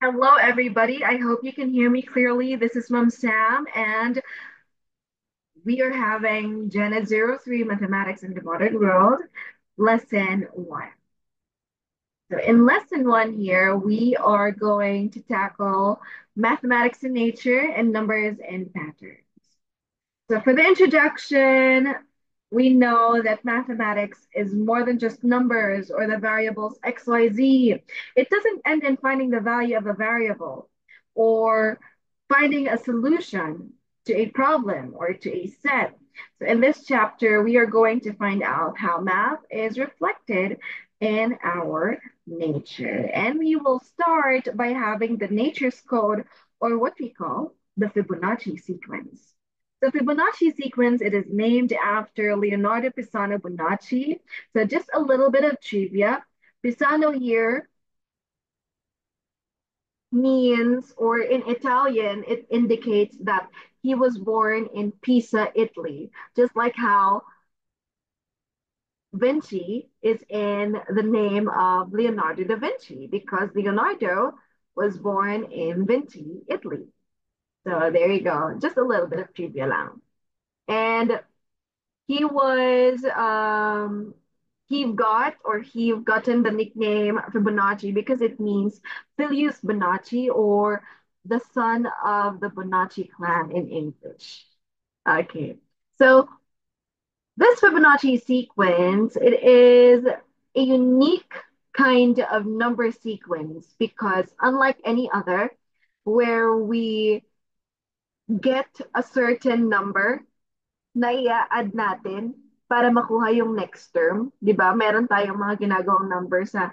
Hello, everybody. I hope you can hear me clearly. This is Mom Sam, and we are having Gen 03 Mathematics in the Modern World, Lesson 1. So, in Lesson 1 here, we are going to tackle mathematics in nature and numbers and patterns. So, for the introduction, we know that mathematics is more than just numbers or the variables x, y, z. It doesn't end in finding the value of a variable or finding a solution to a problem or to a set. So, in this chapter, we are going to find out how math is reflected in our nature. And we will start by having the nature's code, or what we call the Fibonacci sequence. The Fibonacci sequence, it is named after Leonardo Pisano Bonacci. So just a little bit of trivia. Pisano here means, or in Italian, it indicates that he was born in Pisa, Italy, just like how Vinci is in the name of Leonardo da Vinci, because Leonardo was born in Vinci, Italy. So there you go, just a little bit of trivia lang. And he was he gotten the nickname Fibonacci because it means Filius Bonacci, or the son of the Bonacci clan in English. Okay. So this Fibonacci sequence, it is a unique kind of number sequence because unlike any other where we get a certain number na i-add natin para makuha yung next term, 'di ba? Meron tayong mga ginagawang number sa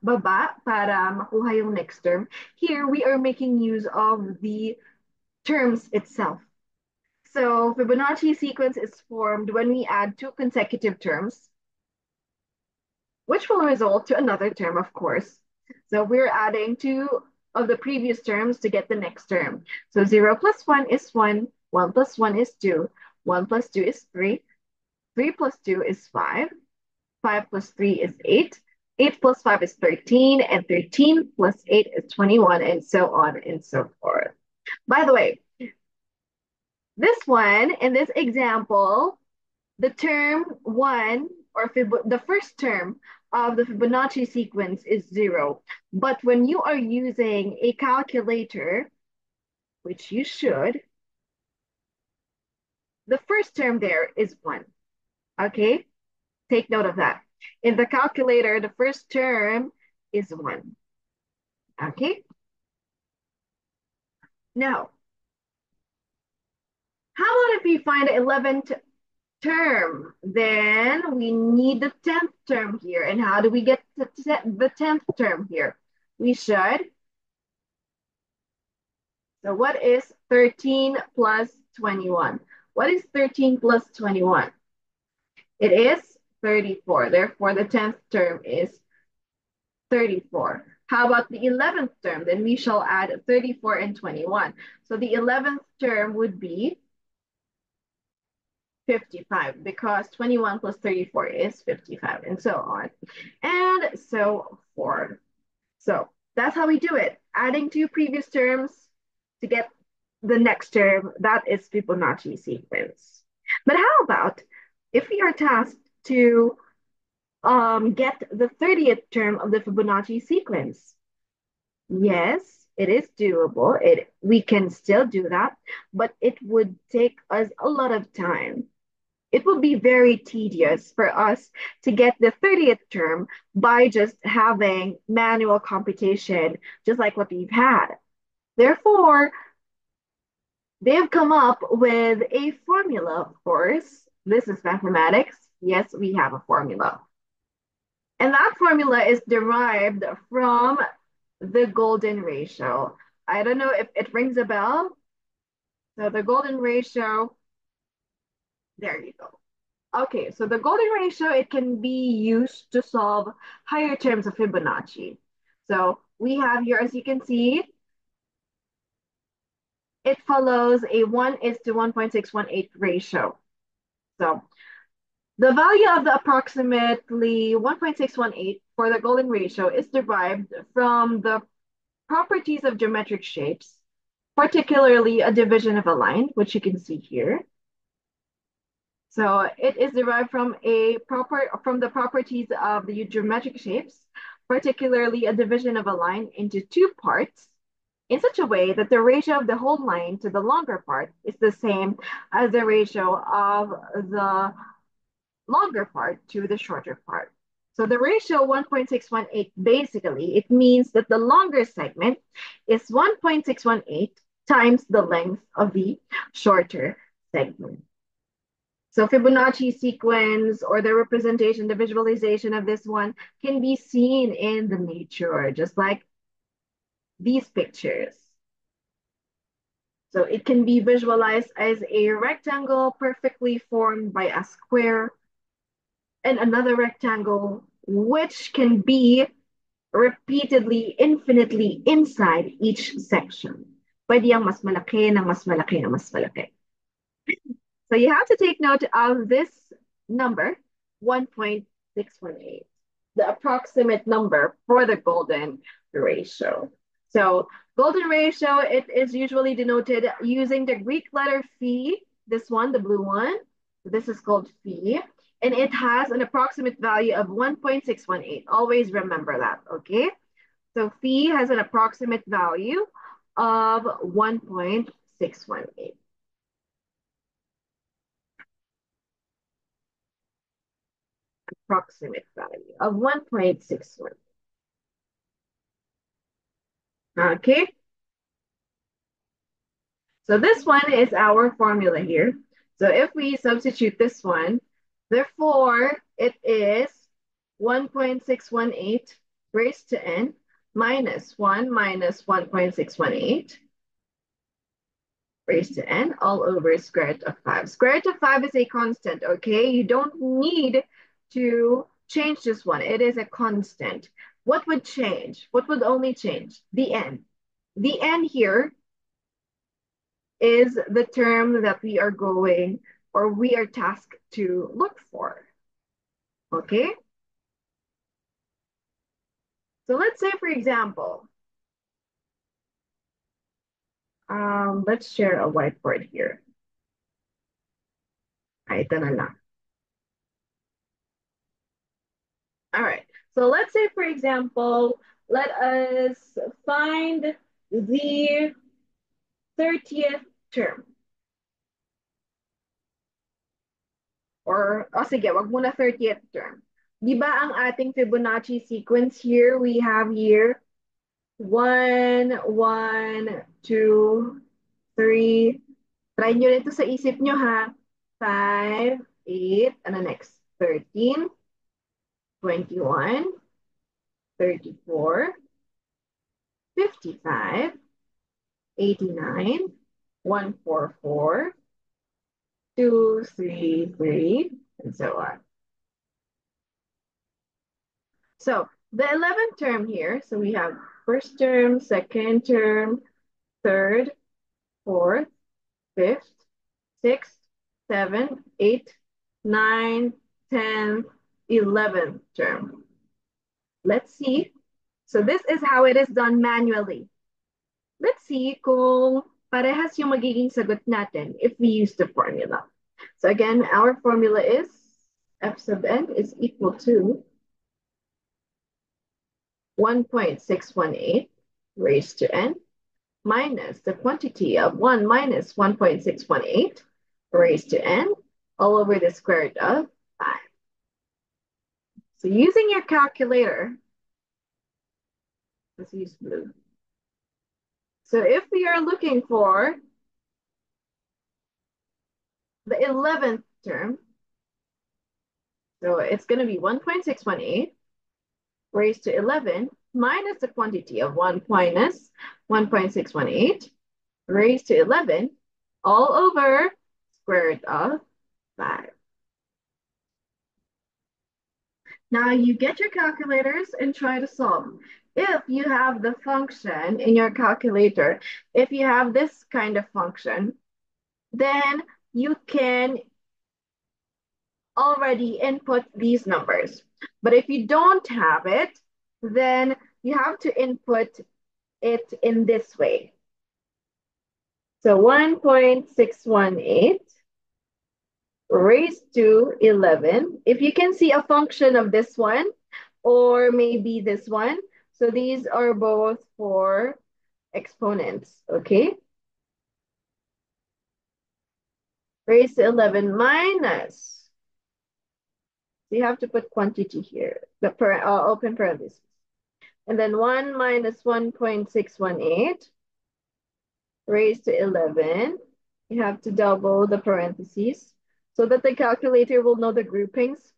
baba para makuha yung next term. Here we are making use of the terms itself. So Fibonacci sequence is formed when we add two consecutive terms, which will result to another term, of course. So we're adding two of the previous terms to get the next term. So 0 plus 1 is 1, 1 plus 1 is 2, 1 plus 2 is 3, 3 plus 2 is 5. 5 plus 3 is 8. 8 plus 5 is 13. And 13 plus 8 is 21, and so on and so forth. By the way, this one, in this example, the term 1, or the first term of the Fibonacci sequence is 0. But when you are using a calculator, which you should, the first term there is 1. Okay? Take note of that. In the calculator, the first term is 1. Okay? Now, how about if we find the 11th term? Then we need the 10th term here. And how do we get the 10th term here? We should. So what is 13 plus 21? What is 13 plus 21? It is 34. Therefore, the 10th term is 34. How about the 11th term? Then we shall add 34 and 21. So the 11th term would be 55 because 21 plus 34 is 55, and so on and so forth. So that's how we do it. Adding two previous terms to get the next term, that is Fibonacci sequence. But how about if we are tasked to get the 30th term of the Fibonacci sequence? Yes, it is doable. We can still do that, but it would take us a lot of time. It would be very tedious for us to get the 30th term by just having manual computation, just like what we've had. Therefore, they have come up with a formula, of course. This is mathematics. Yes, we have a formula. And that formula is derived from the golden ratio. I don't know if it rings a bell. So the golden ratio, there you go. Okay, so the golden ratio, it can be used to solve higher terms of Fibonacci. So we have here, as you can see, it follows a 1 is to 1.618 ratio. So the value of the approximately 1.618 for the golden ratio is derived from the properties of geometric shapes, particularly a division of a line, which you can see here. So it is derived from the properties of the geometric shapes, particularly a division of a line into two parts in such a way that the ratio of the whole line to the longer part is the same as the ratio of the longer part to the shorter part. So the ratio 1.618, basically, it means that the longer segment is 1.618 times the length of the shorter segment. So Fibonacci sequence or the representation, the visualization of this one can be seen in the nature, just like these pictures. So it can be visualized as a rectangle perfectly formed by a square and another rectangle, which can be repeatedly, infinitely inside each section. Pwede yung mas malaki, na mas malaki, na mas malaki. So you have to take note of this number, 1.618, the approximate number for the golden ratio. So golden ratio, it is usually denoted using the Greek letter phi, this one, the blue one. This is called phi, and it has an approximate value of 1.618. Always remember that, okay? So phi has an approximate value of 1.618. Approximate value of 1.61. Okay, so this one is our formula here. So if we substitute this one, therefore it is 1.618 raised to n minus 1 minus 1.618 raised to n all over square root of 5. Square root of 5 is a constant, okay? You don't need to change this one. It is a constant. What would change? What would only change? The n. The n here is the term that we are going or we are tasked to look for, okay? So let's say, for example, let's share a whiteboard here. Ay, ito na lang. All right. So let's say, for example, let us find the 30th term. Or, sige, wag muna 30th term. Di ba ang ating Fibonacci sequence here, we have here 1, 1, 2, 3. Try nyo rin ito sa isip nyo ha. 5, 8, ano next? 13, 21, 34, 55, 89, 144, 233, and so on. So the 11th term here, so we have first term, second term, third, fourth, fifth, sixth, seventh, eighth, ninth, 10th, 11th term. Let's see. So this is how it is done manually. Let's see kung parehas yung magiging sagot natin if we use the formula. So again, our formula is f sub n is equal to 1.618 raised to n minus the quantity of 1 minus 1.618 raised to n all over the square root of 5. So using your calculator, let's use blue. So if we are looking for the 11th term, so it's going to be 1.618 raised to 11 minus the quantity of 1 minus 1.618 raised to 11 all over square root of 5. Now you get your calculators and try to solve. If you have the function in your calculator, if you have this kind of function, then you can already input these numbers. But if you don't have it, then you have to input it in this way. So 1.618 raised to 11. If you can see a function of this one, or maybe this one. So these are both for exponents, okay? Raised to 11 minus. So you have to put quantity here, the open parentheses. And then 1 minus 1.618 raised to 11. You have to double the parentheses so that the calculator will know the groupings.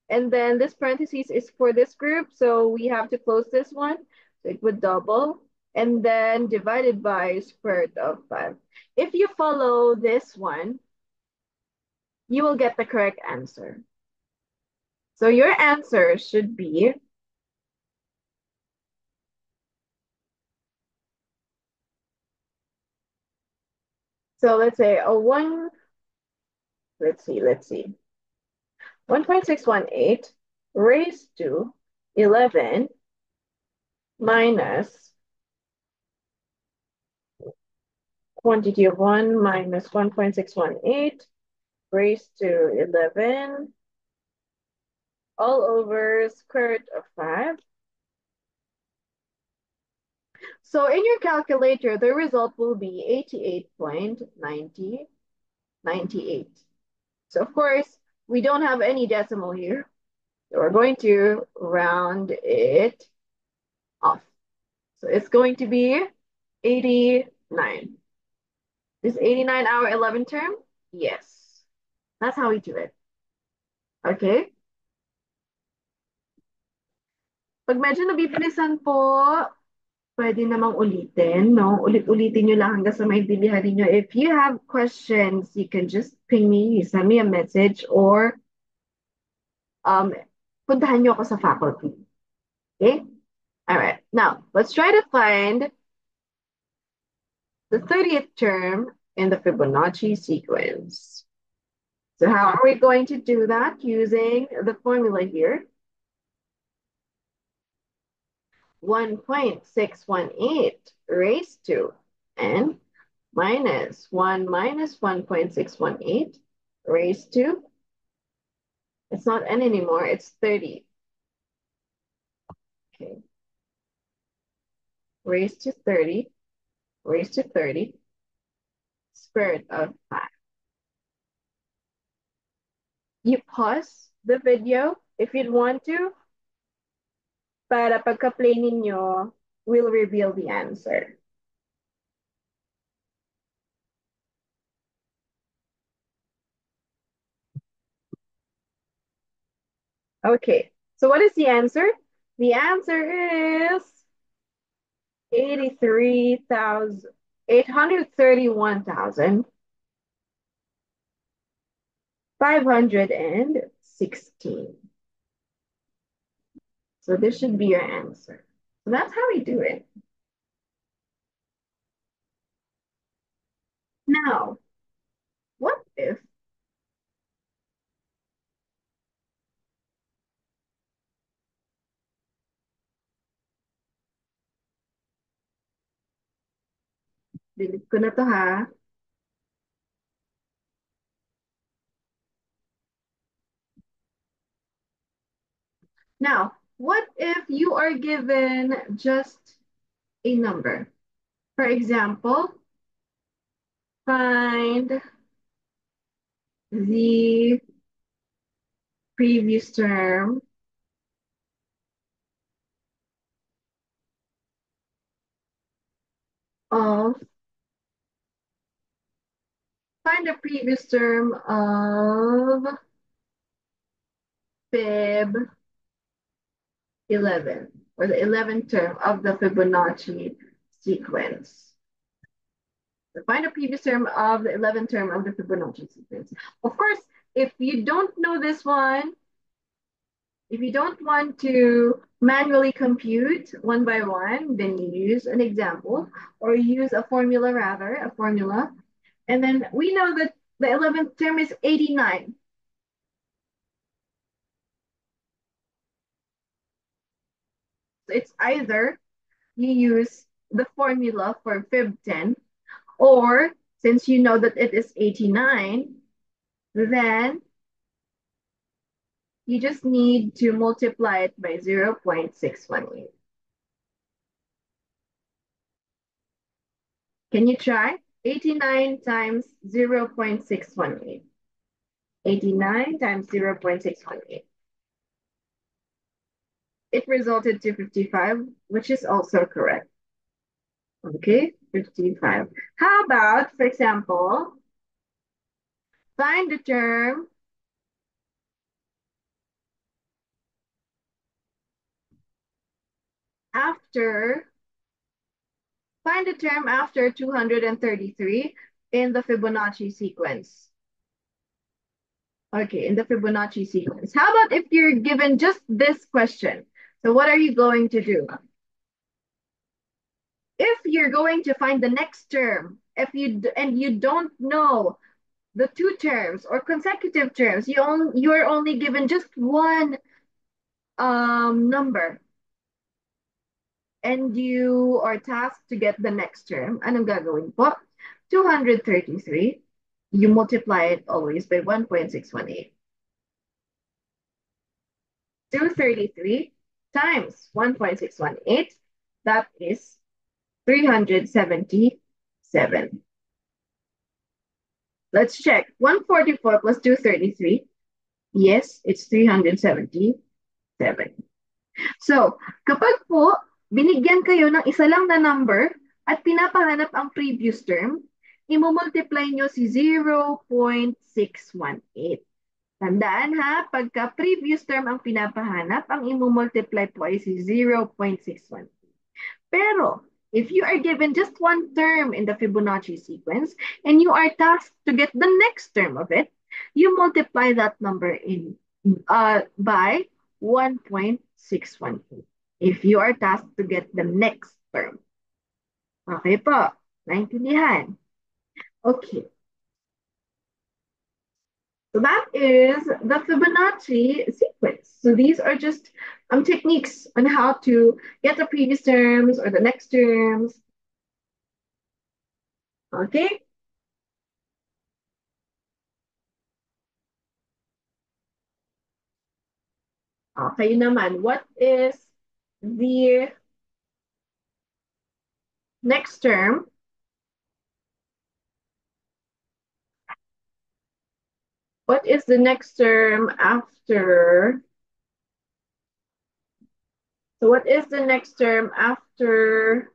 And then this parentheses is for this group, so we have to close this one. So it would double and then divided by square root of 5. If you follow this one, you will get the correct answer. So your answer should be, so let's say a 1, let's see. 1.618 raised to 11 minus quantity of 1 minus 1.618 raised to 11 all over square root of 5. So in your calculator, the result will be 88.9098. So of course, we don't have any decimal here. So we're going to round it off. So it's going to be 89. Is 89 our 11th term? Yes. That's how we do it. Okay? Pag medyo nabibilisan po, pwede namang ulitin, no? Ulit-ulitin nyo lang hanggang sa maintindihan niyo. If you have questions, you can just ping me, you send me a message, or um, puntahan nyo ako sa faculty. Okay? All right. Now, let's try to find the 30th term in the Fibonacci sequence. So how are we going to do that? Using the formula here. 1.618 raised to n minus 1 minus 1.618 raised to, it's not n anymore, it's 30. Okay. Raised to 30, raised to 30, square root of 5. You pause the video if you'd want to, para pagka-play ninyo, we'll reveal the answer. Okay, so what is the answer? The answer is 831,516. So this should be your answer. So that's how we do it. Now, what if delete ko na to ha. Now, what if you are given just a number? For example, find the previous term of, find the previous term of Fib 11, or the 11th term of the Fibonacci sequence. So find the previous term of the 11th term of the Fibonacci sequence. Of course, if you don't know this one, if you don't want to manually compute one by one, then you use an example or use a formula rather, a formula. And then we know that the 11th term is 89. So it's either you use the formula for fib10, or since you know that it is 89, then you just need to multiply it by 0.618. Can you try? 89 times 0.618. 89 times 0.618. It resulted to 55, which is also correct. Okay, 55. How about, for example, find the term after, find the term after 233 in the Fibonacci sequence. Okay, in the Fibonacci sequence. How about if you're given just this question? So what are you going to do? If you're going to find the next term, if you don't know the two terms or consecutive terms, you are only given just one number, and you are tasked to get the next term. Anong gagawin po? 233, you multiply it always by 1.618. 233 times 1.618, that is 377. Let's check. 144 plus 233. Yes, it's 377. So, kapag po binigyan kayo ng isa lang na number at pinapahanap ang previous term, imumultiply nyo si 0.618. Tandaan ha, pagka previous term ang pinapahanap, ang imumultiply po ay si 0.61. Pero, if you are given just one term in the Fibonacci sequence and you are tasked to get the next term of it, you multiply that number by 1.618 if you are tasked to get the next term. Okay po, naintindihan? Okay. So that is the Fibonacci sequence. So these are just techniques on how to get the previous terms or the next terms. Okay? Okay naman, what is the next term? What is the next term after? So what is the next term after?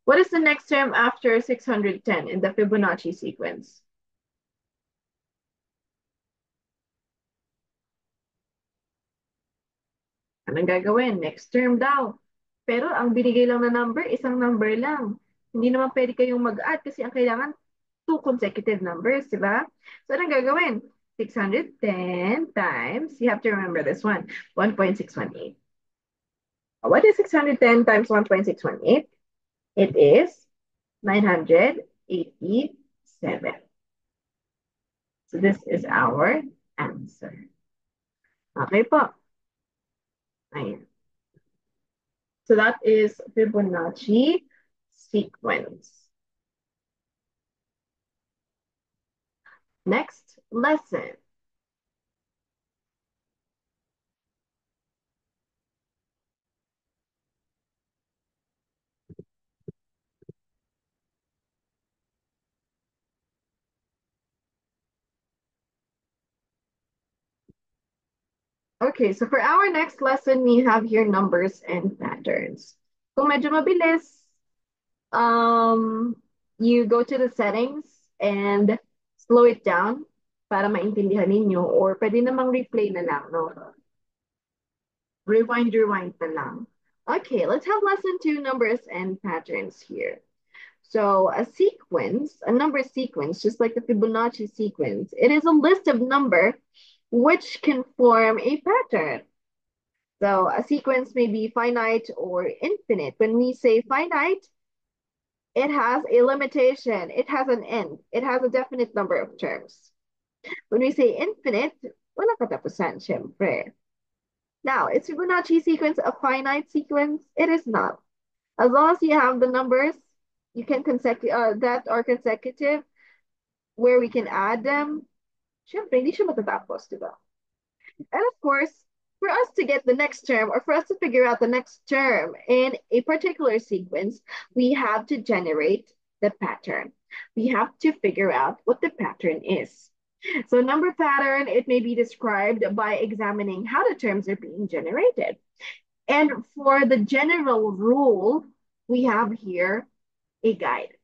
What is the next term after 610 in the Fibonacci sequence? Anong gagawin? Next term daw. Pero ang binigay lang na number, isang number lang. Hindi naman pwede kayong mag-add kasi ang kailangan two consecutive numbers, di ba? So anong gagawin? 610 times, you have to remember this one, 1.618. What is 610 times 1.618? It is 987. So this is our answer. Okay po. Ayan. So that is Fibonacci sequence. Next lesson. Okay, so for our next lesson, we have here numbers and patterns. Kung medyo mabilis, you go to the settings and slow it down para maintindihan ninyo, or pwede namang replay na lang, no? Rewind na lang. Okay, let's have lesson 2, numbers and patterns here. So a sequence, a number sequence, just like the Fibonacci sequence, it is a list of number which can form a pattern. So a sequence may be finite or infinite. When we say finite, it has a limitation. It has an end. It has a definite number of terms. When we say infinite, walang katapusan, syempre. Now, is Fibonacci sequence a finite sequence? It is not. As long as you have the numbers, you can that are consecutive, where we can add them, syempre, hindi siya matatapos, di ba? And of course, for us to get the next term or for us to figure out the next term in a particular sequence, we have to generate the pattern. We have to figure out what the pattern is. So number pattern, it may be described by examining how the terms are being generated. And for the general rule, we have here a guide.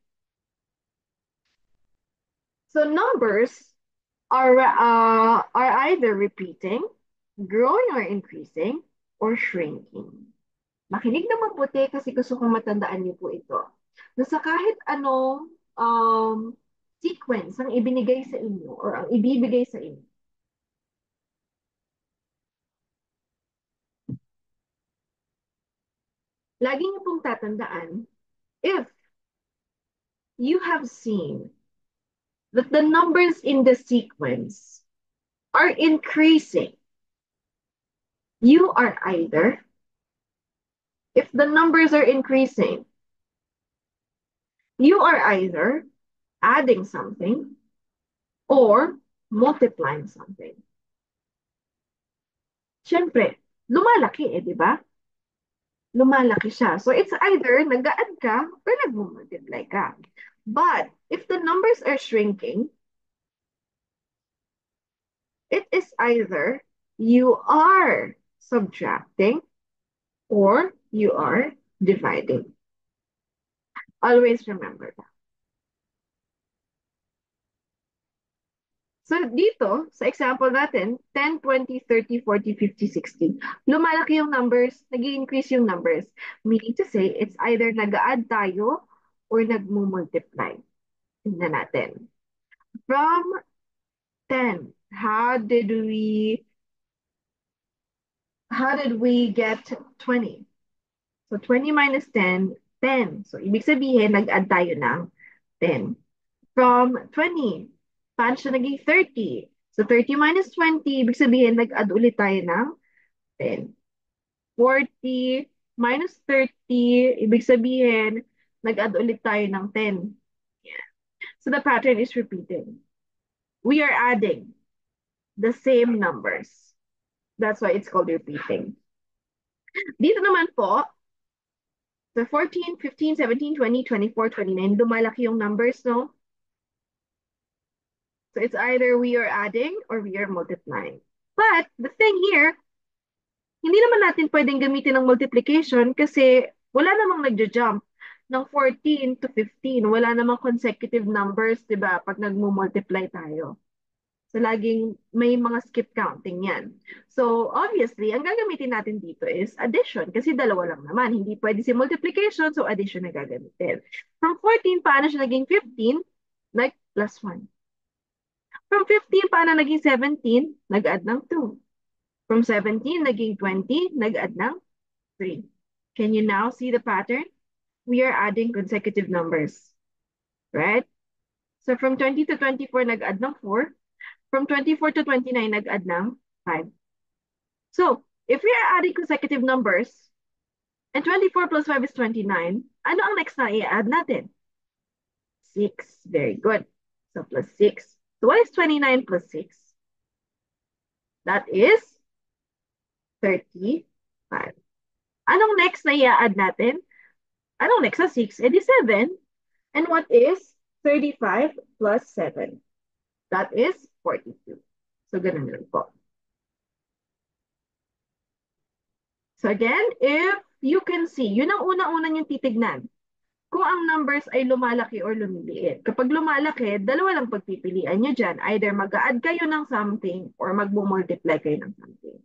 So numbers are either repeating, growing or increasing, or shrinking. Makinig na mabuti kasi gusto kong matandaan niyo po ito. Na sa kahit anong sequence ang ibinigay sa inyo or ang ibibigay sa inyo, lagi niyo pong tatandaan if you have seen that the numbers in the sequence are increasing, you are either, if the numbers are increasing, you are either adding something or multiplying something. Siyempre, lumalaki di ba? Lumalaki siya. So it's either nag-add ka or nag-multiply ka. But if the numbers are shrinking, it is either you are subtracting or you are dividing. Always remember that. So dito, sa example natin, 10, 20, 30, 40, 50, 60, lumalaki yung numbers, nag-increase yung numbers. Meaning to say, it's either nag-add tayo or nag-multiply. Tingnan natin. From 10, how did we get 20? So 20 minus 10, 10. So ibig sabihin, nag-add tayo ng 10. From 20, paano siya naging 30? So 30 minus 20, ibig sabihin, nag-add ulit tayo ng 10. 40 minus 30, ibig sabihin, nag-add ulit tayo ng 10. So the pattern is repeating. We are adding the same numbers. That's why it's called repeating. Dito naman po, so 14, 15, 17, 20, 24, 29, lumalaki yung numbers, no? So it's either we are adding or we are multiplying. But the thing here, hindi naman natin pwedeng gamitin ng multiplication kasi wala namang nagja-jump ng 14 to 15. Wala namang consecutive numbers, di ba, pag nagmo-multiply tayo. So, laging may mga skip counting yan. So, obviously, ang gagamitin natin dito is addition kasi dalawa lang naman. Hindi pwede si multiplication, so addition na gagamitin. From 14, paano siya naging 15? Like, plus 1. From 15, paano naging 17? Nag-add ng 2. From 17, naging 20, nag-add ng 3. Can you now see the pattern? We are adding consecutive numbers, right? So from 20 to 24, nag-add ng 4. From 24 to 29, nag-add ng 5. So, if we are adding consecutive numbers, and 24 plus 5 is 29, ano ang next na i-add natin? 6. Very good. So, plus 6. So, what is 29 plus 6? That is 35. Anong next na i-add natin? Anong next sa 6? Eh di 7. And what is 35 plus 7? That is 42. So, ganun lang po. So again, if you can see, yun ang una-una niyong titignan. Kung ang numbers ay lumalaki or lumiliit. Kapag lumalaki, dalawa lang pagpipilian nyo dyan. Either mag-add kayo ng something or mag-multiply kayo ng something.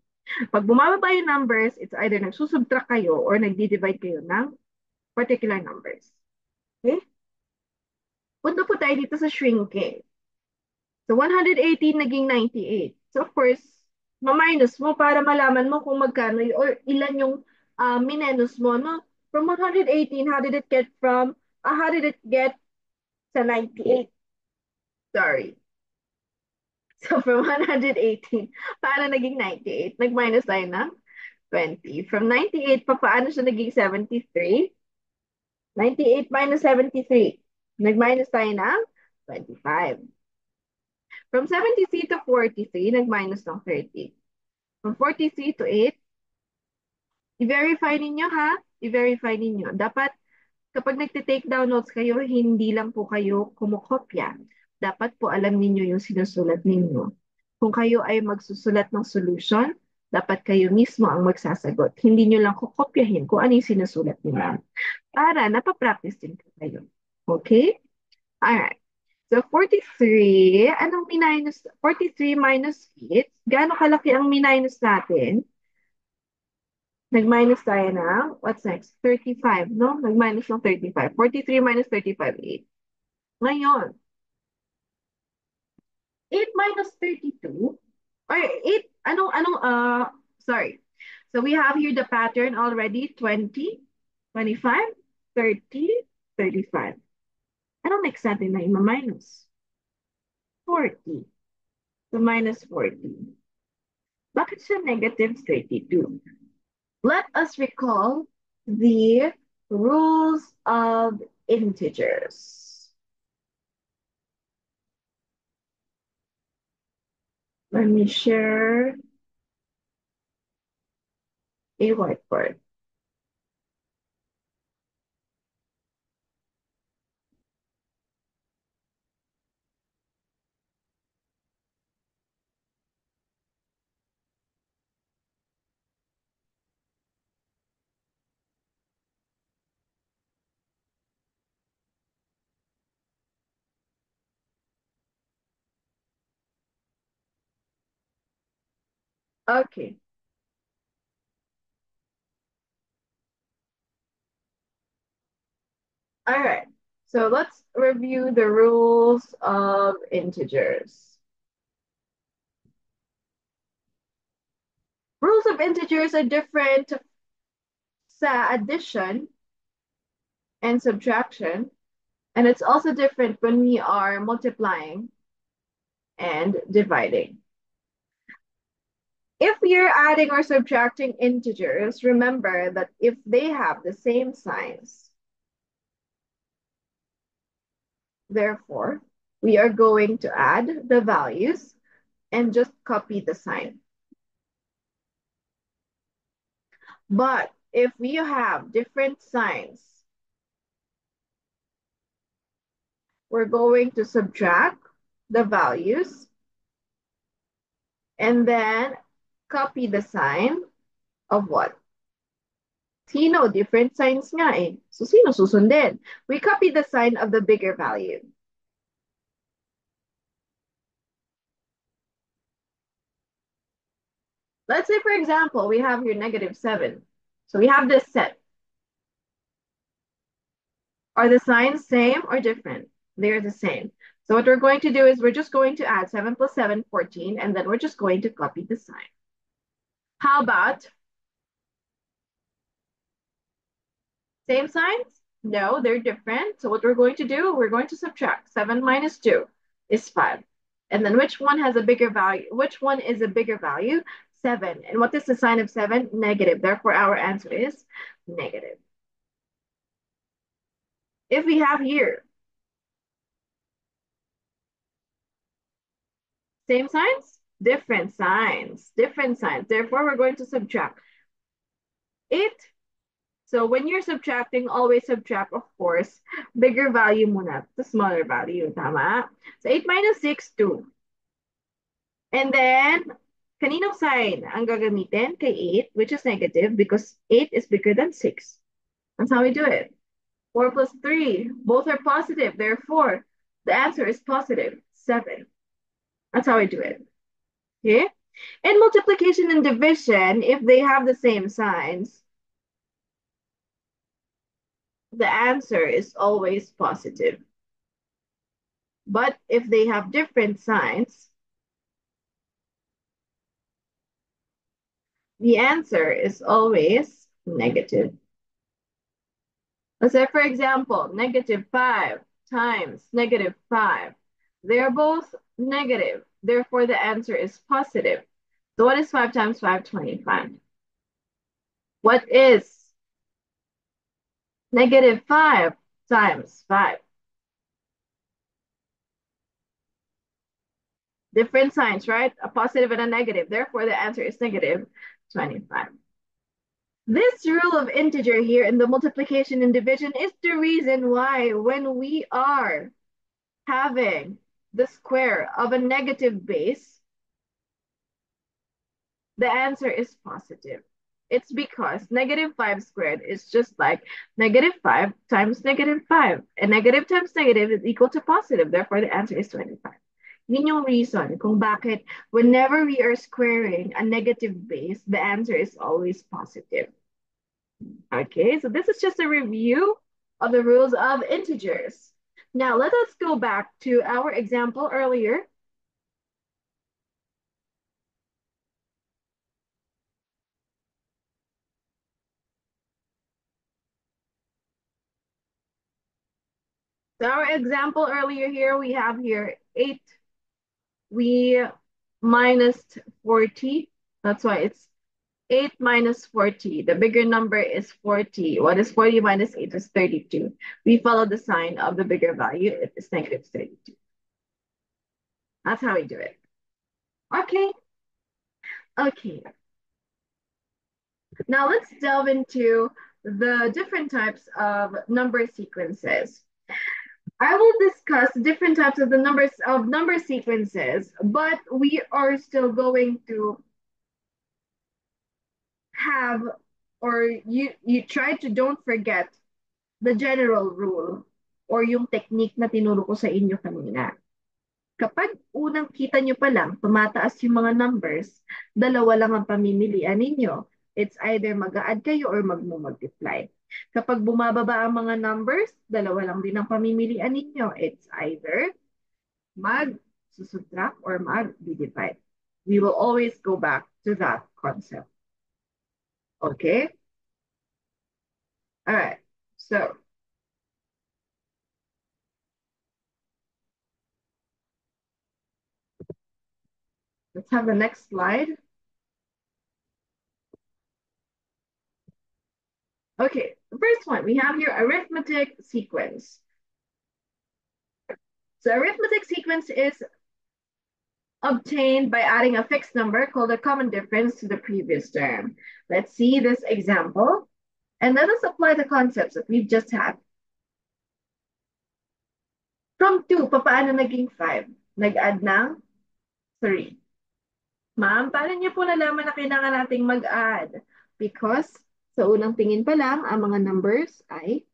Pag bumababa yung numbers, it's either nagsusubtract kayo or nagdi-divide kayo ng particular numbers. Okay? Punta po tayo dito sa shrinking. So 118 naging 98. So of course, ma-minus mo para malaman mo kung magkano or ilan yung minenus mo, no? From 118, how did it get sa 98? Sorry. So from 118, paano naging 98? Nag-minus tayo ng 20. From 98 pa, paano siya naging 73? 98 minus 73. Nag-minus tayo ng 25. From 73 to 43, nag-minus ng 30. From 43 to 8, i-verify ninyo ha. I-verify ninyo. Dapat kapag nagte-take down notes kayo, hindi lang po kayo kumukopya. Dapat po alam ninyo yung sinusulat ninyo. Kung kayo ay magsusulat ng solution, dapat kayo mismo ang magsasagot. Hindi nyo lang kukopyahin kung ano yung sinusulat nila. Para napapractice din po kayo. Okay? Alright. So, 43, anong minus, 43 minus 8, gaano kalaki ang minus natin? Nag-minus tayo ng, what's next? 35, no? Nag-minus ng 35. 43 minus 35, 8. Ngayon, 8 minus 32, or 8, sorry. So we have here the pattern already, 20, 25, 30, 35. Anong next natin na ima-minus? 40. So minus 40. Bakit siya negative 32? Let us recall the rules of integers. Let me share a whiteboard. Okay. All right. So let's review the rules of integers. Rules of integers are different sa addition and subtraction. And it's also different when we are multiplying and dividing. If you're adding or subtracting integers, remember that if they have the same signs, therefore, we are going to add the values and just copy the sign. But if we have different signs, we're going to subtract the values and then copy the sign of what? Sino? Different signs nga eh. So, sino susundin? We copy the sign of the bigger value. Let's say, for example, we have here negative 7. So we have this set. Are the signs same or different? They're the same. So what we're going to do is we're just going to add 7 plus 7, 14, and then we're just going to copy the sign. How about same signs? No, they're different. So what we're going to do, we're going to subtract. 7 minus 2 is 5. And then which one has a bigger value? Which one is a bigger value? 7. And what is the sign of 7? Negative. Therefore, our answer is negative. If we have here same signs, different signs, different signs. Therefore, we're going to subtract it. So when you're subtracting, always subtract, of course, bigger value muna, the smaller value, tama? So 8 minus 6, 2. And then, kaninong sign ang gagamitin? Kay 8, which is negative because 8 is bigger than 6. That's how we do it. 4 plus 3, both are positive. Therefore, the answer is positive, 7. That's how I do it. Okay? In multiplication and division, if they have the same signs, the answer is always positive. But if they have different signs, the answer is always negative. Let's say, for example, negative 5 times negative 5. They're both negative. Therefore, the answer is positive. So what is 5 times 5? 25. What is negative 5 times 5? Different signs, right? A positive and a negative. Therefore, the answer is negative 25. This rule of integer here in the multiplication and division is the reason why when we are having the square of a negative base, the answer is positive. It's because negative 5 squared is just like negative 5 times negative 5. And negative times negative is equal to positive. Therefore, the answer is 25. Yun yung reason kung bakit whenever we are squaring a negative base, the answer is always positive. Okay, so this is just a review of the rules of integers. Now, let us go back to our example earlier. So our example earlier here, we have here 8, we minus 40. That's why it's 8 minus 40. The bigger number is 40. What is 40 minus 8 is 32. We follow the sign of the bigger value. It is negative 32. That's how we do it. Okay. Okay. Now let's delve into the different types of number sequences. I will discuss different types of the number sequences, but we are still going to have, or you try to don't forget the general rule or yung technique na tinuro ko sa inyo kanina. Kapag unang kita nyo pa lang, tumataas yung mga numbers, dalawa lang ang pamimilian ninyo. It's either mag-a-add kayo or mag-multiply. Kapag bumababa ang mga numbers, dalawa lang din ang pamimilian ninyo. It's either mag-subtract or mag-divide. We will always go back to that concept. Okay? All right. So, let's have the next slide. Okay, the first one, we have here arithmetic sequence. So arithmetic sequence is obtained by adding a fixed number called a common difference to the previous term. Let's see this example, and let us apply the concepts that we've just had. From 2, paano naging 5? Nag-add ng 3. Ma'am, paano niyo po nalaman na kailangan nating mag-add? Because sa unang tingin pa lang, ang mga numbers ay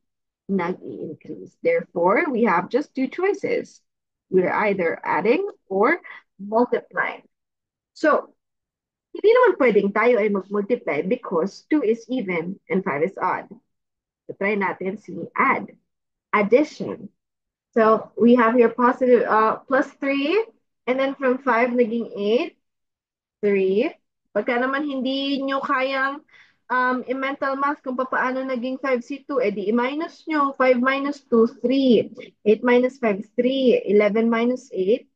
nag-i-increase. Therefore, we have just two choices. We're either adding or multiplying. So, hindi naman pwedeng tayo ay mag-multiply because 2 is even and 5 is odd. So, try natin si add. Addition. So, we have here positive plus 3 and then from 5 naging 8, 3. Pagka naman hindi nyo kayang i-mental math kung paano naging 5 si 2, edi i-minus nyo. 5 minus 2, 3. 8 minus 5 is 3. 11 minus 8,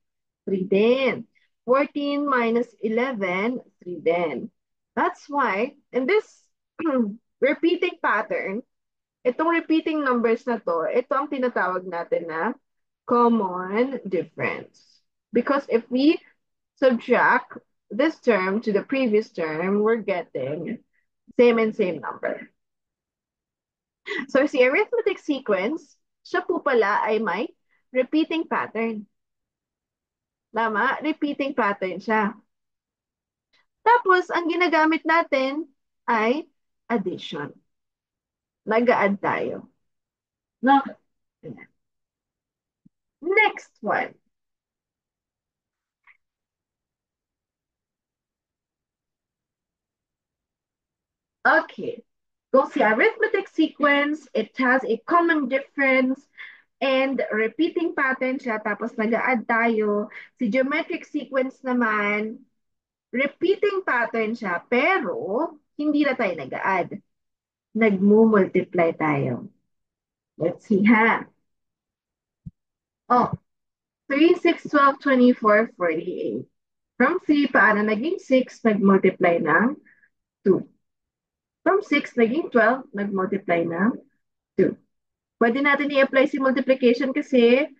3 din. 14 minus 11, 3 din. That's why, in this repeating pattern, itong repeating numbers na to, ito ang tinatawag natin na common difference. Because if we subtract this term to the previous term, we're getting same and same number. So si arithmetic sequence, siya po pala ay may repeating pattern. Tama? Repeating pattern siya. Tapos, ang ginagamit natin ay addition. Nag-a-add tayo. No? Next one. Okay. Kung si arithmetic sequence, it has a common difference and repeating pattern siya, tapos nag-a-add tayo. Si geometric sequence naman, repeating pattern siya, pero hindi na tayo nag-a-add. Nag-multiply tayo. Let's see ha. Oh, 3, 6, 12, 24, 48. From 3, paano naging 6, nag-multiply ng 2. From 6, naging 12, nag-multiply na 2. Pwede natin i-apply si multiplication kasi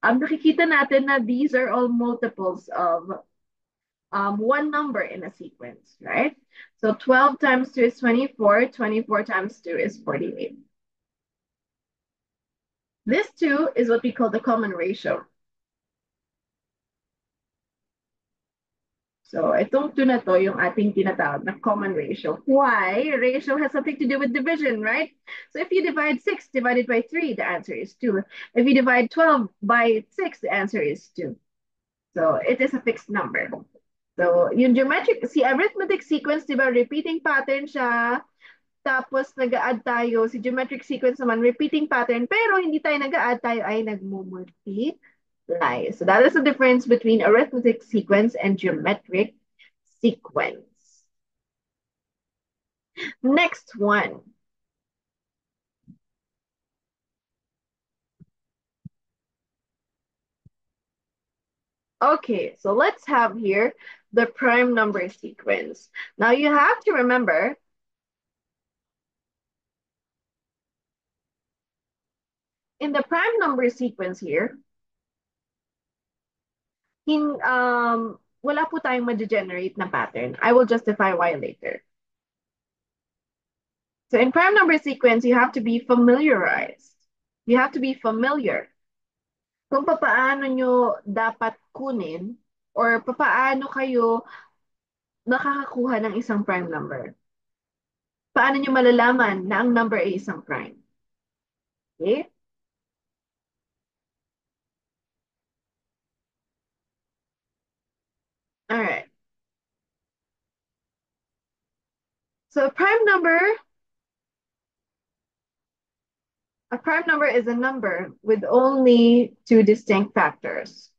nakikita natin na these are all multiples of one number in a sequence, right? So 12 times 2 is 24, 24 times 2 is 48. This 2 is what we call the common ratio. So, itong 2 na to, yung ating tinatawag na common ratio. Why? Ratio has something to do with division, right? So, if you divide 6 divided by 3, the answer is 2. If you divide 12 by 6, the answer is 2. So, it is a fixed number. So, yung geometric, si arithmetic sequence, di ba, repeating pattern siya. Tapos, nag-add tayo. Si geometric sequence naman, repeating pattern. Pero, hindi tayo nag-add, tayo ay nag-multiply. So that is the difference between arithmetic sequence and geometric sequence. Next one. Okay, so let's have here the prime number sequence. Now you have to remember in the prime number sequence here, wala po tayong ma-generate na pattern. I will justify why later. So in prime number sequence, you have to be familiarized. You have to be familiar kung paano nyo dapat kunin or paano kayo nakakakuha ng isang prime number. Paano nyo malalaman na ang number ay isang prime? Okay? All right. So a prime number is a number with only two distinct factors.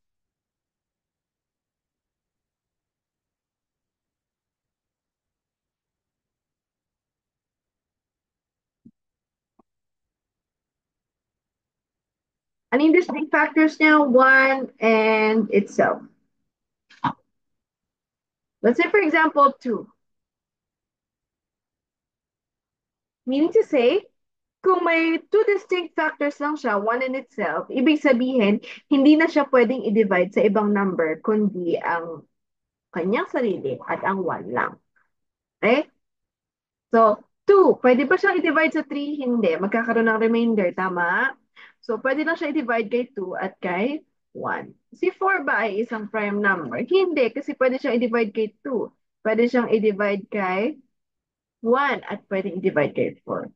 Ano yung distinct factors niya? One and itself. Let's say, for example, 2. Meaning to say, kung may two distinct factors lang siya, one in itself, ibig sabihin, hindi na siya pwedeng i-divide sa ibang number, kundi ang kanyang sarili at ang 1 lang. Okay? So, 2, pwede ba siyang i-divide sa 3? Hindi. Magkakaroon ng remainder, tama? So, pwede lang siya i-divide kay 2 at kay 1. Si 4 ba ay isang prime number? Hindi, kasi pwede siyang i-divide kay 2. Pwede siyang i-divide kay 1 at pwede i-divide kay 4.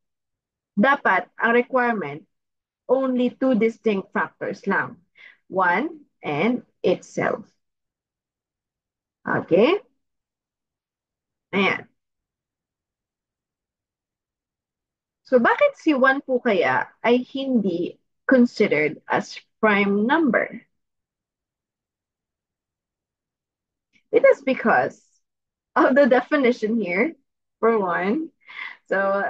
Dapat, ang requirement, only two distinct factors lang. 1 and itself. Okay? Ayan. So bakit si 1 po kaya ay hindi considered as prime number? It is because of the definition here, for one. So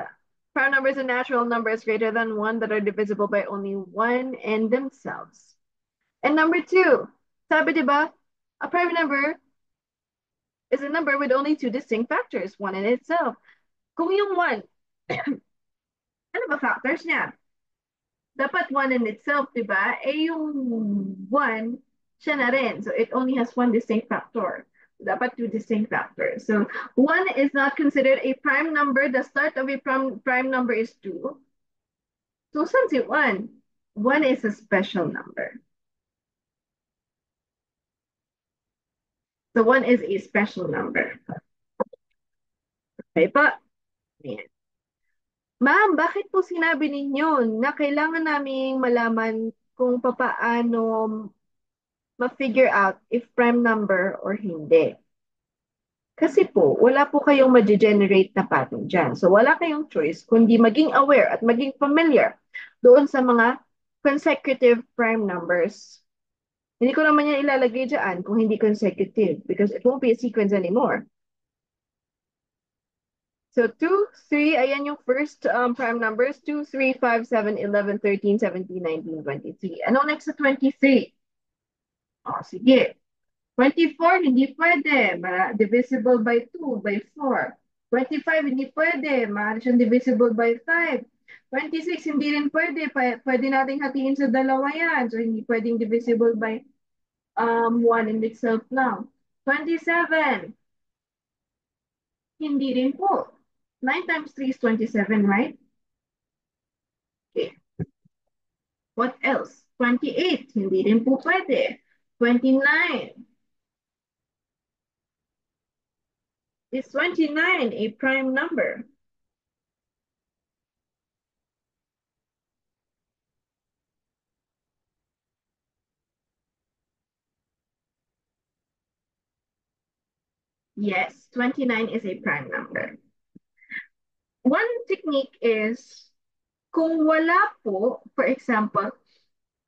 prime numbers are natural numbers greater than 1 that are divisible by only 1 and themselves. And number 2, sabi diba, a prime number is a number with only two distinct factors, 1 in itself. Kung yung 1, ano ba factors niya? Dapat 1 in itself, di ba? Eh yung 1, siya na rin. So it only has one distinct factor. Dapat two distinct factors. So 1 is not considered a prime number. The start of a prime number is 2. So saan si 1? 1 is a special number. So 1 is a special number. Okay pa? Ayan. Ma'am, bakit po sinabi ninyo na kailangan naming malaman kung papaano ma-figure out if prime number or hindi? Kasi po, wala po kayong ma-generate na pattern dyan. So wala kayong choice kundi maging aware at maging familiar doon sa mga consecutive prime numbers. Hindi ko naman yan ilalagay dyan kung hindi consecutive because it won't be a sequence anymore. So 2, 3, ayan yung first prime numbers. 2, 3, 5, 7, 11, 13, 17, 19, 23. Ano next sa 23? O, sige. 24, hindi pwede. Divisible by 2, by 4. 25, hindi pwede. Maaari siyang divisible by 5. 26, hindi rin pwede. Pwede nating hatiin sa dalawa yan. So, hindi pwedeng divisible by 1 in itself lang. 27, hindi rin po. 9 times 3 is 27, right? Okay. What else? 28, hindi rin po pwede. 29, is 29 a prime number? Yes, 29 is a prime number. One technique is, kung wala po, for example,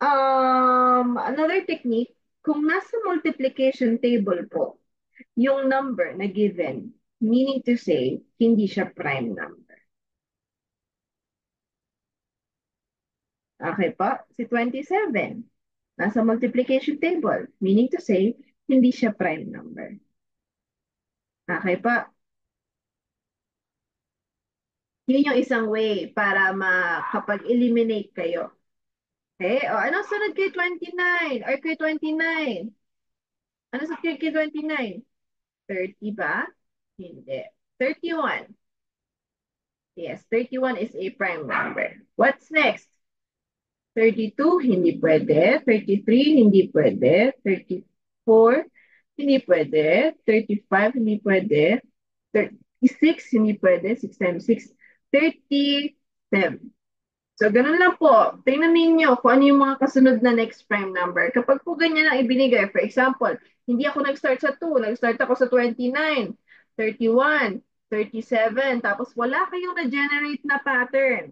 another technique, kung nasa multiplication table po, yung number na given, meaning to say, hindi siya prime number. Okay po? Si 27, nasa multiplication table, meaning to say, hindi siya prime number. Okay po? Yun yung isang way para makapag-eliminate kayo. Okay? O, anong sunod kay 29? Or kay 29? Ano sa kay 29? 30 ba? Hindi. 31. Yes, 31 is a prime number. What's next? 32, hindi pwede. 33, hindi pwede. 34, hindi pwede. 35, hindi pwede. 36, hindi pwede. 6 times 6, 37. So, ganun lang po. Tingnan ninyo kung ano yung mga kasunod na next prime number. Kapag po ganyan ang ibinigay, for example, hindi ako nag-start sa 2, nag-start ako sa 29, 31, 37, tapos wala kayong na-generate na pattern.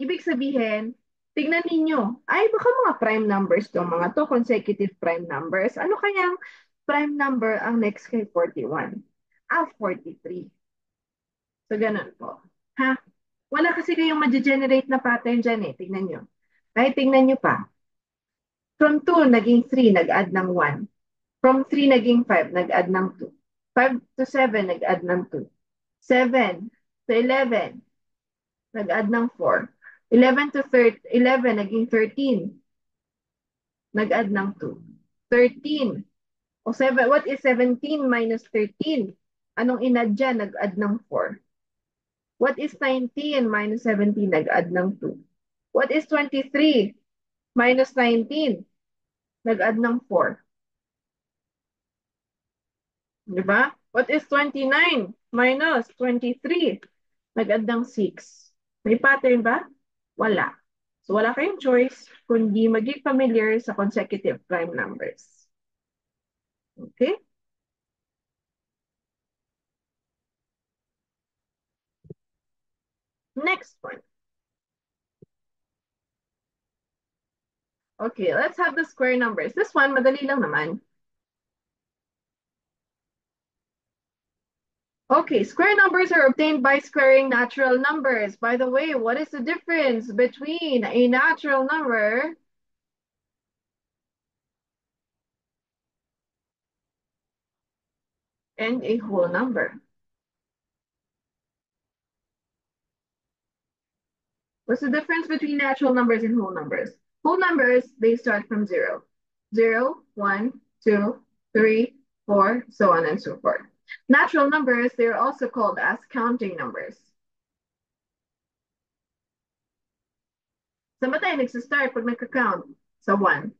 Ibig sabihin, tingnan ninyo, ay baka mga prime numbers tong mga to, consecutive prime numbers. Ano kayang prime number ang next kay 41? 43. So, ganun po. Ha? Wala kasi kayong ma-generate na pattern dyan eh. Tingnan nyo. Kahit tingnan nyo pa. From 2, naging 3, nag-add ng 1. From 3, naging 5, nag-add ng 2. 5 to 7, nag-add ng 2. 7 to 11, nag-add ng 4. 11 to 30, 11, naging 13, nag-add ng 2. 13, o 7, what is 17 minus 13? Anong in-add dyan? Nag-add ng 4. What is 19 minus 17? Nag-add ng 2. What is 23 minus 19? Nag-add ng 4. Di ba? What is 29 minus 23? Nag-add ng 6. May pattern ba? Wala. So wala kayong choice kundi maging familiar sa consecutive prime numbers. Okay? Next one. Okay, let's have the square numbers. This one, madali lang naman. Okay, square numbers are obtained by squaring natural numbers. By the way, what is the difference between a natural number and a whole number? What's the difference between natural numbers and whole numbers? Whole numbers, they start from 0. 0, 1, 2, 3, 4, so on and so forth. Natural numbers, they're also called as counting numbers. Saan ba tayo nagsistart pag nagka-count? Sa 1.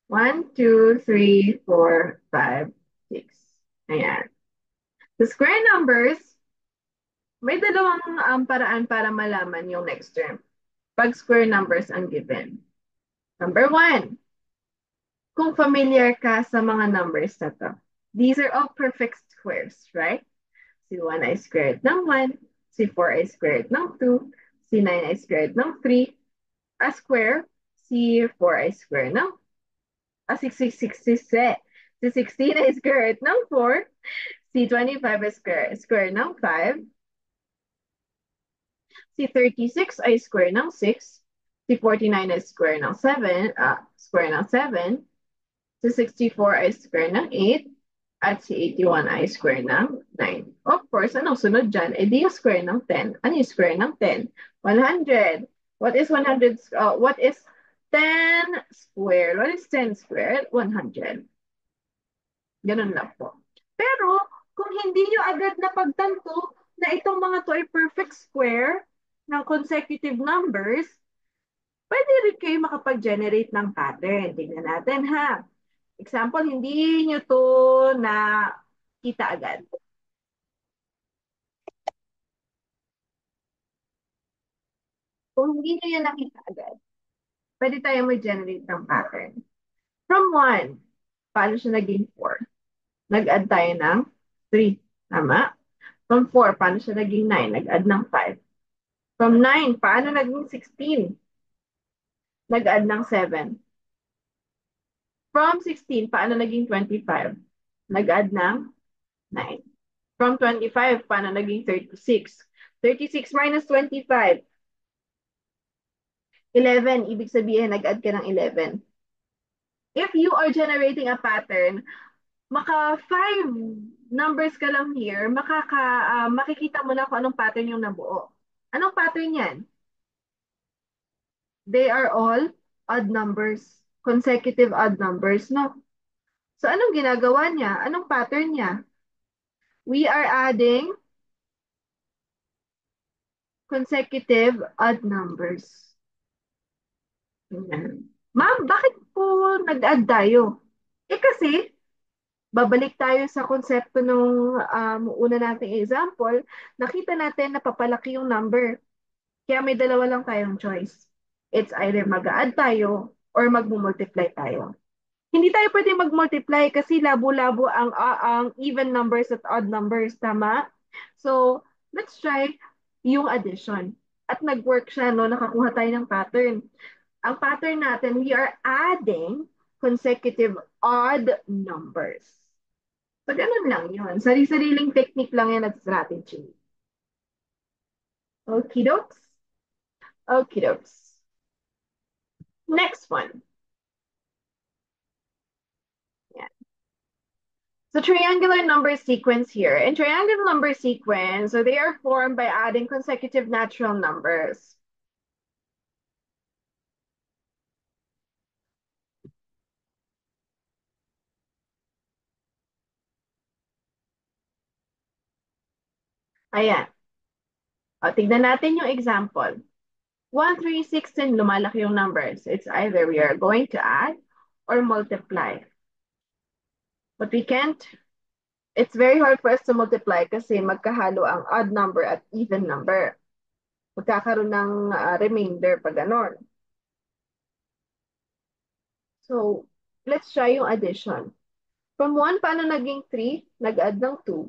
1, 2, 3, 4, 5, 6. Ayan. The square numbers, may dalawang paraan para malaman yung next term. Pag square numbers ang given. Number 1, kung familiar ka sa mga numbers na to. These are all perfect squares, right? Si 1 ay squared ng 1, si 4 ay squared ng 2, si 9 ay squared ng 3, a square, si 4 ay square ng, si 16 ay squared ng 4, si 25 ay square ng 5, si 36 ay square ng 6, si 49 ay square ng 7, si 64 ay square ng 8, At si 81 ay square ng 9. Of course, anong sunod dyan? Eh di yung square ng 10. Ano yung square ng 10? 100. What is 100? What is 10 squared? What is 10 squared? 100. Ganun lang po. Pero, kung hindi nyo agad na pagtanto na itong mga to ay perfect square ng consecutive numbers, pwede rin kayo makapag-generate ng pattern. Tingnan natin ha. Example, hindi nyo to na kita agad. Kung hindi nyo yan nakita agad, pwede tayo mag-generate ng pattern. From 1, paano siya naging 4? Nag-add tayo ng 3. Tama? From 4, paano siya naging 9? Nag-add ng 5. From 9, paano naging 16? Nag-add ng 7. From 16, paano naging 25? Nag-add ng 9. From 25, paano naging 36? 36 minus 25, 11. Ibig sabihin, nag-add ka ng 11. If you are generating a pattern, maka five numbers ka lang here, makikita mo na kung anong pattern yung nabuo. Anong pattern yan? They are all odd numbers, consecutive odd numbers, no? So anong ginagawa niya? Anong pattern niya? We are adding consecutive odd numbers. Ayan. Ma'am, bakit po nag-add tayo? Eh kasi, babalik tayo sa konsepto nung una nating example, nakita natin na papalaki yung number. Kaya may dalawa lang tayong choice. It's either mag-add tayo or mag-multiply tayo. Hindi tayo pwede mag-multiply kasi labo-labo ang even numbers at odd numbers, tama? So, let's try yung addition. At nag-work siya, no? Nakakuha tayo ng pattern. Ang pattern natin, we are adding consecutive odd numbers. So, ganun lang yun. Sari-sariling technique lang yan at strategy. Okie dokes? Okie dokes. Next one. Yeah. So triangular number sequence here. In triangular number sequence, so they are formed by adding consecutive natural numbers. Ayan. O, tignan natin yung example. 1, 3, 16, lumalaki yung numbers. It's either we are going to add or multiply. But we can't, it's very hard for us to multiply kasi magkahalo ang odd number at even number. Magkakaroon ng remainder pag ganon. So, let's try yung addition. From 1, paano naging 3? Nag-add ng 2.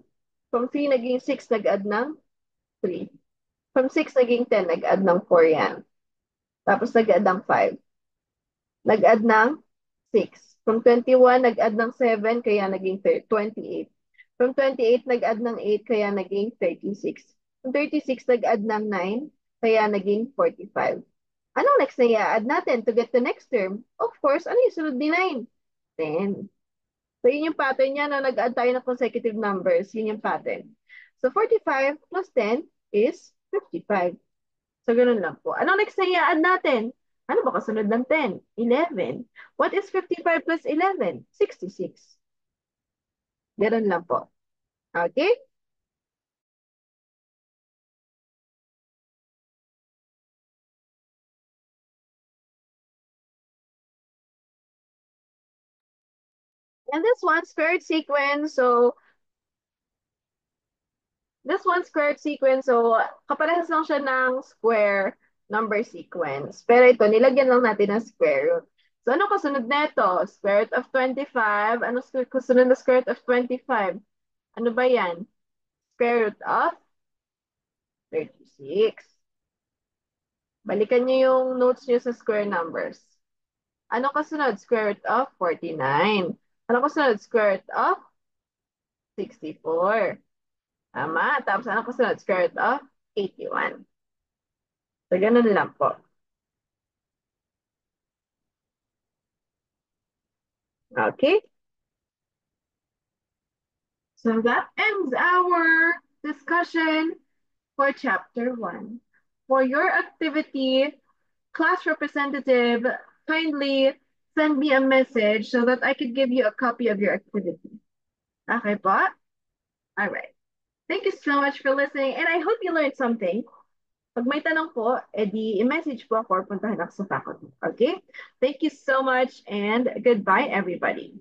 From 3, naging 6, nag-add ng 3. From 6, naging 10, nag-add ng 4 yan. Tapos nag-add ng 5. Nag-add ng 6. From 21, nag-add ng 7, kaya naging 28. From 28, nag-add ng 8, kaya naging 36. From 36, nag-add ng 9, kaya naging 45. Anong next na i-add natin to get the next term? Of course, ano yung sunod ni 9? 10. So, yun yung pattern niya na nag-add tayo ng consecutive numbers. Yun yung pattern. So, 45 plus 10 is 55. So, ganun lang po. Anong next na i-add natin? Ano ba kasunod ng 10? 11. What is 55 plus 11? 66. Ganun lang po. Okay? And this one, squared sequence. So, this one squared sequence, so kaparehas lang siya ng square number sequence. Pero ito, nilagyan lang natin ng square root. So ano kasunod nito? Square root of 25. Ano kasunod na square root of 25? Ano ba yan? Square root of 36. Balikan niyo yung notes niyo sa square numbers. Ano kasunod? Square root of 49. Ano kasunod? Square root of 64. Tama. Tapos ano kasunod? Square root of 81. So, ganun lang po. Okay? So that ends our discussion for chapter 1. For your activity, class representative, kindly send me a message so that I could give you a copy of your activity. Okay po? All right. Thank you so much for listening and I hope you learned something. Pag may tanong po, edi i-message po ako or puntahan ako sa faculty. Okay? Thank you so much and goodbye everybody.